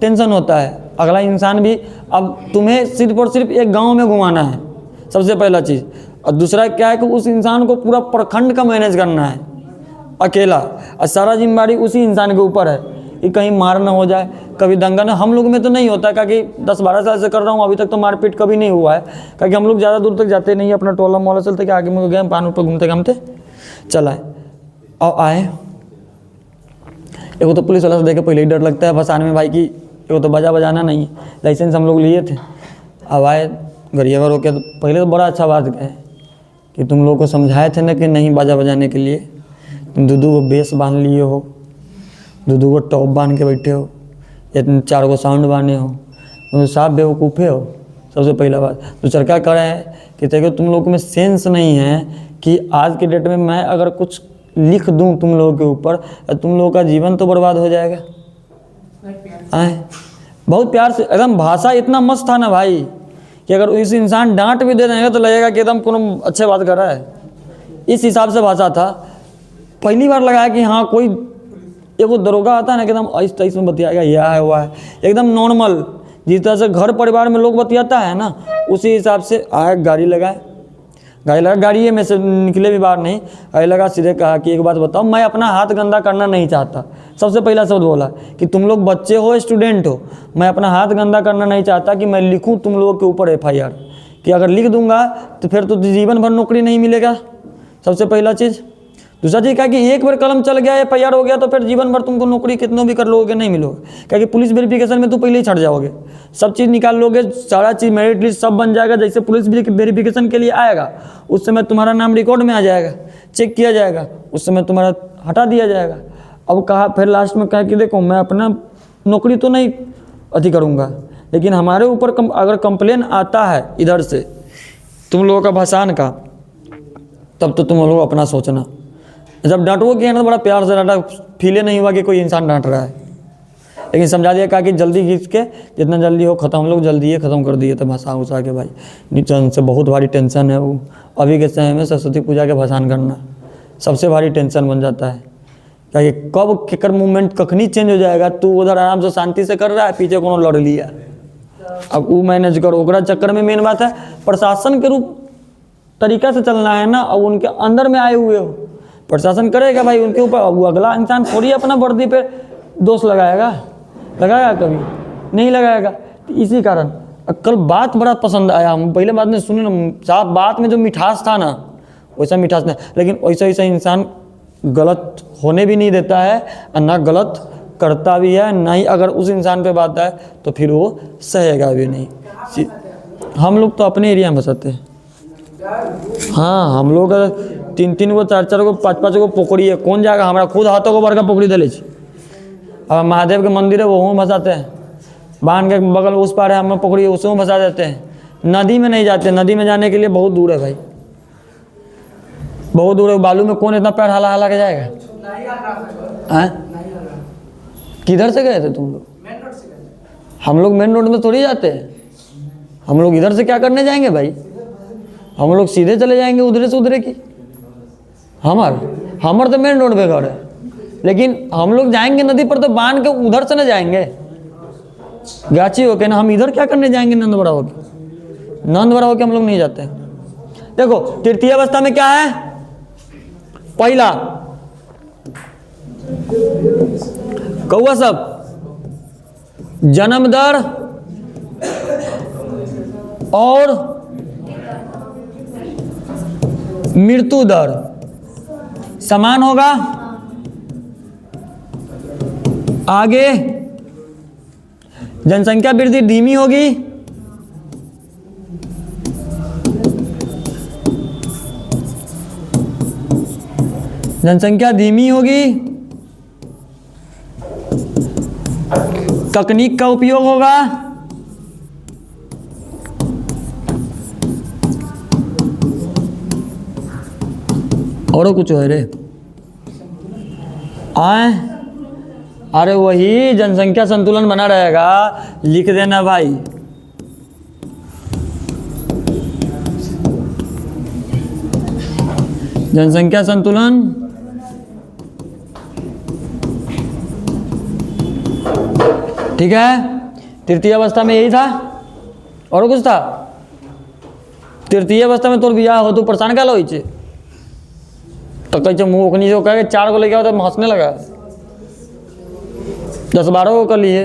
टेंशन होता है। अगला इंसान भी, अब तुम्हें सिर्फ और सिर्फ एक गांव में घुमाना है सबसे पहला चीज़, और दूसरा क्या है कि उस इंसान को पूरा प्रखंड का मैनेज करना है अकेला, और सारा जिम्मेदारी उसी इंसान के ऊपर है कि कहीं मार ना हो जाए, कभी दंगा ना। हम लोग में तो नहीं होता, क्योंकि 10-12 साल से कर रहा हूँ, अभी तक तो मारपीट कभी नहीं हुआ है, क्योंकि हम लोग ज़्यादा दूर तक जाते नहीं, अपना टोला मोहल्ला चलते कि आगे में गए पान पर घूमते घामते चलाए और आए। एगो तो पुलिस वाला से देखे पहले ही डर लगता है फंसाने में भाई की, एगो तो बजाना नहीं, लाइसेंस हम लोग लिए थे। अब आए गरियावर होके, तो पहले तो बड़ा अच्छा बात कहे कि तुम लोग को समझाए थे ना कि नहीं बाजा बजाने के लिए, तुम दो को बेस बांध लिए हो, दो को टॉप बांध के बैठे हो, या 4 को साउंड बांधे हो, तुम साफ बेवकूफ़े हो सबसे पहला बात। दूसरा क्या कर रहे हैं कि देखो तुम लोग में सेंस नहीं है कि आज के डेट में मैं अगर कुछ लिख दूं तुम लोगों के ऊपर, तुम लोगों का जीवन तो बर्बाद हो जाएगा। आए बहुत प्यार से, एकदम भाषा इतना मस्त था ना भाई कि अगर इस इंसान डांट भी दे देंगे तो लगेगा कि एकदम कोनो अच्छे बात कर रहा है, इस हिसाब से भाषा था। पहली बार लगाया कि हाँ कोई एगो दरोगा आता है ना एकदम ऐस तैस में बतियाएगा, यह है वह है, एकदम नॉर्मल जिस तरह से घर परिवार में लोग बतियाता है ना, उसी हिसाब से आए। गाड़ी लगा, गाड़ी में से निकले भी बाहर नहीं, आए लगा, सीधे कहा कि एक बात बताओ, मैं अपना हाथ गंदा करना नहीं चाहता। सबसे पहला शब्द बोला कि तुम लोग बच्चे हो, स्टूडेंट हो, मैं अपना हाथ गंदा करना नहीं चाहता कि मैं लिखूं तुम लोगों के ऊपर FIR, कि अगर लिख दूंगा तो फिर तो जीवन भर नौकरी नहीं मिलेगा, सबसे पहला चीज़। दूसरा चीज़ क्या कि एक बार कलम चल गया, FIR हो गया, तो फिर जीवन भर तुमको नौकरी कितनों भी कर लोगे नहीं मिलोगे, क्योंकि पुलिस वेरिफिकेशन में तो पहले ही छट जाओगे, सब चीज़ निकाल लोगे, सारा चीज़ मेरिट लिस्ट सब बन जाएगा। जैसे पुलिस वेरिफिकेशन के लिए आएगा उस समय तुम्हारा नाम रिकॉर्ड में आ जाएगा, चेक किया जाएगा, उस समय तुम्हारा हटा दिया जाएगा। अब कहा फिर लास्ट में कहा कि देखो मैं अपना नौकरी तो नहीं अति करूँगा, लेकिन हमारे ऊपर अगर कंप्लेन आता है इधर से तुम लोगों का भसान का, तब तो तुम लोग अपना सोचना। जब डांटोगे ना तो बड़ा प्यार से डांटा, फीले नहीं हुआ कि कोई इंसान डांट रहा है, लेकिन समझा दिया, कहा कि जल्दी खींच के जितना जल्दी हो ख़त्म, हम लोग जल्दी ही ख़त्म कर दिए थे भसा उसा के। भाई नीचे से बहुत भारी टेंशन है वो, अभी के समय में सरस्वती पूजा के भसान करना सबसे भारी टेंशन बन जाता है। क्या ये कब केकर मूवमेंट कखनी चेंज हो जाएगा। तू उधर आराम से शांति से कर रहा है, पीछे कोनो लड़ लिया, अब वो मैनेज करो। ओकरा चक्कर में मेन बात है प्रशासन के रूप तरीका से चलना है ना, अब उनके अंदर में आए हुए हो, प्रशासन करेगा भाई उनके ऊपर। वो अगला इंसान थोड़ी अपना वर्दी पे दोष लगाएगा कभी नहीं लगाएगा। तो इसी कारण कल बात बड़ा पसंद आया, हम पहले बात में सुने ना, साफ बात में जो मिठास था ना वैसा मिठास नहीं, लेकिन वैसा इंसान गलत होने भी नहीं देता है और ना गलत करता भी है, ना ही अगर उस इंसान पे बात है तो फिर वो सहेगा भी नहीं। हम लोग तो अपने एरिया में बसाते हैं। हाँ, हम लोग 3-3 गो 4-4 गो 5-5 गो पोखरी है, कौन जाएगा। हमारा खुद हाथों को बड़का पोखरी दे ली। अब महादेव के मंदिर है वो भसाते हैं, बांध के बगल उस पार है हम पोखरी, उसमें भसा देते हैं। नदी में नहीं जाते, नदी में जाने के लिए बहुत दूर है भाई, बहुत दूर है। बालू में कौन इतना पैर हाला के जाएगा। किधर से गए थे तुम लोग? हम लोग मेन रोड में थोड़ी जाते हैं, हम लोग इधर से क्या करने जाएंगे भाई, हम लोग सीधे चले जाएंगे उधरे से उधरे की। हमार तो मेन रोड पे घर है, लेकिन हम लोग जाएंगे नदी पर तो बांध के उधर से न जाएंगे गाची होके ना। हम इधर क्या करने जाएंगे नंदवाड़ा होके, नंदवाड़ा होके हम लोग नहीं जाते। देखो तृतीय अवस्था में क्या है, पहला कौआ सब जन्म दर और मृत्यु दर समान होगा। आगे जनसंख्या वृद्धि धीमी होगी, जनसंख्या धीमी होगी, तकनीक का उपयोग होगा, और कुछ है रे आए। अरे वही जनसंख्या संतुलन बना रहेगा, लिख देना भाई। जनसंख्या संतुलन ठीक है। तृतीय अवस्था में यही था, और कुछ था। तृतीय अवस्था में तोर बियाह हो तो परेशान क्या लो इचे तो कहे मुँह ओखनी जो कहे 4 गो लेके आओ तो हंसने लगा। 10-12 गो कर लिए।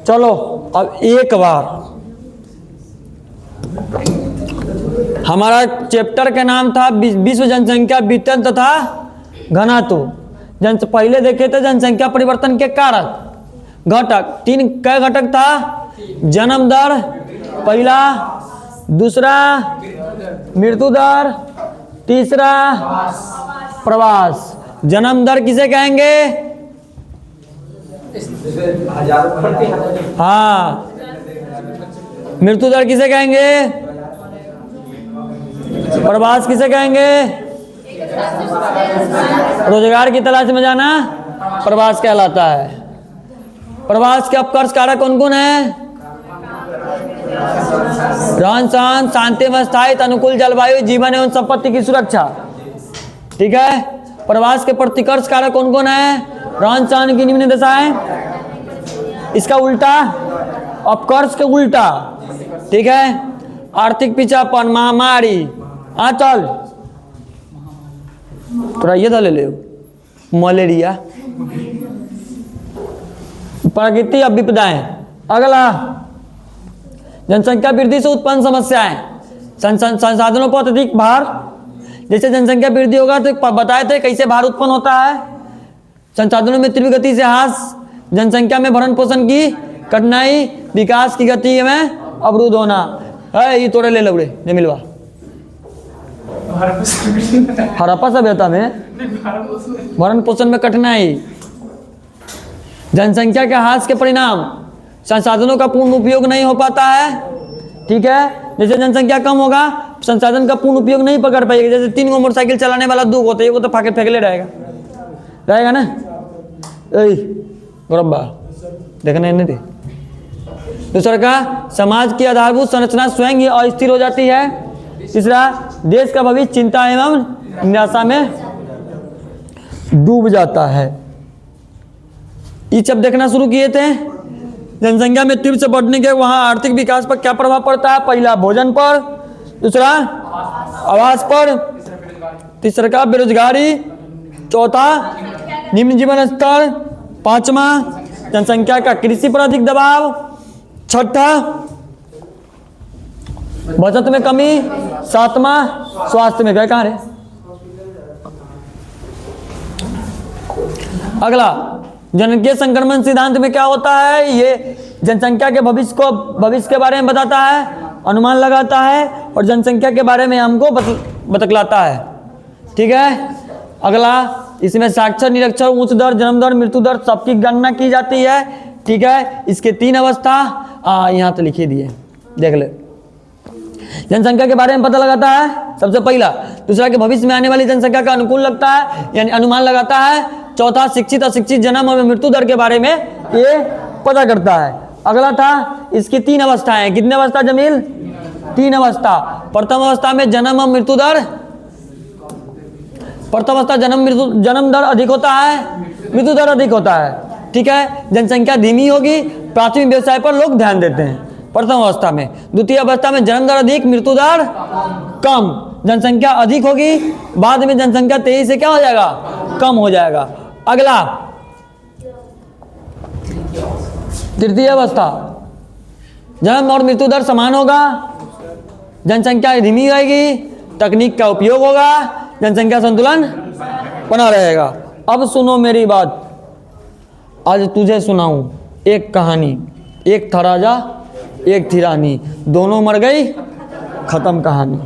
चलो अब एक बार हमारा चैप्टर का नाम था विश्व जनसंख्या वितरण तथा घनत्व। पहले देखे थे जनसंख्या परिवर्तन के कारक घटक। 3 कै घटक था, जन्म दर पहला, दूसरा मृत्यु दर, तीसरा प्रवास। जन्म दर किसे कहेंगे? हाँ। मृत्यु दर किसे कहेंगे? प्रवास किसे कहेंगे? रोजगार की तलाश में जाना प्रवास कहलाता है। प्रवास के अपकर्ष कारक कौन कौन है? रहन सहन, शांति में स्थायित्व, अनुकूल जलवायु, जीवन एवं संपत्ति की सुरक्षा। ठीक है। प्रवास के प्रतिकर्ष कारक कौन कौन है? रहन सहन की निम्न दशाएं, इसका उल्टा अपकर्ष के उल्टा। ठीक है। आर्थिक पिछापन, महामारी। हाँ चल थोड़ा ये ले ले, मलेरिया, प्राकृतिक विपदाएं। अगला जनसंख्या वृद्धि से उत्पन्न समस्याएं, संसाधनों पर अत्यधिक भार। जैसे जनसंख्या वृद्धि होगा तो बताए थे कैसे भार उत्पन्न होता है। संसाधनों में तीव्र गति से ह्रास, जनसंख्या में भरण पोषण की कठिनाई, विकास की गति में अवरुद्ध होना। है ये तोड़े ले लबड़े ने मिलवा हड़प्पा सभ्यता में भरण पोषण में कठिनाई। जनसंख्या के ह्रास के परिणाम संसाधनों का पूर्ण उपयोग नहीं हो पाता है। ठीक है, जैसे जनसंख्या कम होगा संसाधन का पूर्ण उपयोग नहीं पकड़ पाएगा। जैसे 3 गो मोटरसाइकिल चलाने वाला 2 होता है, वो तो फाके फेंकले रहेगा ना। गौरब्बा देखने नहीं थी। दूसरा का समाज की आधारभूत संरचना स्वयं ही अस्थिर हो जाती है। तीसरा, देश का भविष्य चिंता एवं निराशा में डूब जाता है। ये जब देखना शुरू किए थे, जनसंख्या में तीव्र से बढ़ने के वहाँ आर्थिक विकास पर क्या प्रभाव पड़ता है? पहला भोजन पर, दूसरा आवास पर, तीसरा का बेरोजगारी, चौथा निम्न जीवन स्तर, पांचवा जनसंख्या का कृषि पर अधिक दबाव, छठा बचत में कमी, सातवां स्वास्थ्य में। गए कहाँ रे? अगला, जनकीय संक्रमण सिद्धांत में क्या होता है? ये जनसंख्या के भविष्य के बारे में बताता है, अनुमान लगाता है और जनसंख्या के बारे में हमको बतलाता है। ठीक है। अगला, इसमें साक्षर, निरक्षर, उच्च दर, जन्म दर, मृत्यु दर सबकी गणना की जाती है। ठीक है। इसके 3 अवस्था यहाँ तो लिखी दिए, देख ले। जनसंख्या के बारे में पता लगाता है सबसे पहला। दूसरा के भविष्य में आने वाली जनसंख्या का अनुकूल लगता है यानी अनुमान लगाता है। चौथा, शिक्षित अशिक्षित जन्म और मृत्यु दर के बारे में ये पता करता है। अगला था इसकी 3 अवस्थाएं। कितने अवस्था जमील? 3 अवस्था। प्रथम अवस्था में जन्म और मृत्यु दर, प्रथम अवस्था जन्म दर अधिक होता है, मृत्यु दर अधिक होता है। ठीक है। जनसंख्या धीमी होगी, प्राथमिक व्यवसाय पर लोग ध्यान देते हैं प्रथम अवस्था में। द्वितीय अवस्था में जन्म दर अधिक, मृत्यु दर कम। जनसंख्या अधिक होगी, बाद में जनसंख्या तेजी से क्या हो जाएगा? कम हो जाएगा। अगला, तृतीय अवस्था, जन्म और मृत्यु दर समान होगा, जनसंख्या धीमी रहेगी, तकनीक का उपयोग होगा, जनसंख्या संतुलन बना रहेगा। अब सुनो मेरी बात, आज तुझे सुनाऊं एक कहानी। एक था राजा, एक थी रानी, दोनों मर गई, खत्म कहानी।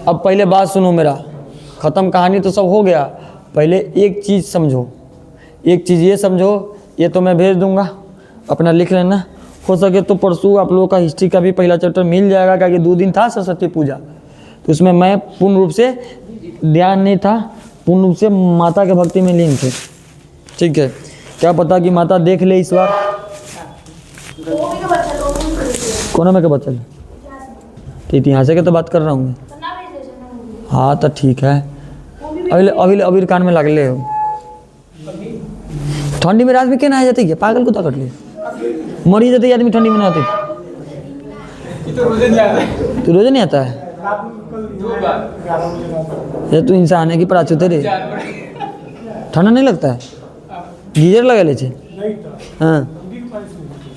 अब पहले बात सुनो मेरा, खत्म कहानी तो सब हो गया, पहले एक चीज़ समझो। एक चीज़ ये समझो, ये तो मैं भेज दूंगा, अपना लिख लेना। हो सके तो परसों आप लोगों का हिस्ट्री का भी पहला चैप्टर मिल जाएगा, क्योंकि 2 दिन था सरस्वती पूजा, तो उसमें मैं पूर्ण रूप से ध्यान नहीं था, पूर्ण रूप से माता के भक्ति में लीन थे। ठीक है। क्या पता कि माता देख ले इस बार। कोना में क्या बचल? ठीक, यहाँ से क्या तो बात कर रहा हूँ मैं। हाँ तो ठीक है। अभी कान में लगले हो। ठंडी में रात में क्या नहा जाती है? पागल कुत्ता कट ले, मरी जाती है आदमी ठंडी में नहाते। तू रोज नहीं आता है? ये तू इंसान है कि प्राचुत रे? ठंडा नहीं लगता है? गीजर लगा ले छे? हाँ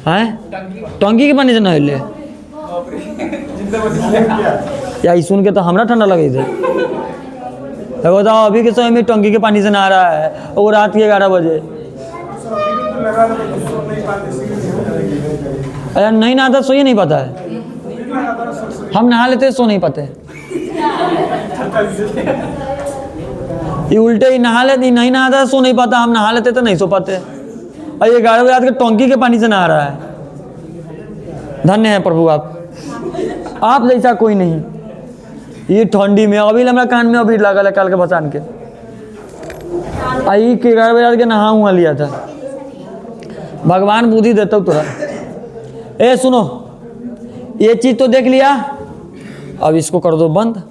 हैं? टंकी के पानी से नहा ले या सुन के तो हमरा ठंडा लगे थे। बताओ अभी के समय में टंकी के पानी से नहा रहा है और रात के 11 बजे। अरे नहीं नहाता सो ही नहीं पाता है। हम नहा लेते सो नहीं पाते। ये उल्टे ही नहा लेते, नहीं नहाता सो नहीं पाता, हम नहा लेते तो नहीं सो पाते। और ये 11 बजे रात के टंकी के पानी से नहा रहा है। धन्य है प्रभु आप जैसा कोई नहीं। ये ठंडी में अभी हमारा कान में अभी लगा काल के बचान के आई के 11 बजे रात के नहा हुआ लिया था। भगवान बुद्धि देता तोरा। ए सुनो, ये चीज तो देख लिया, अब इसको कर दो बंद।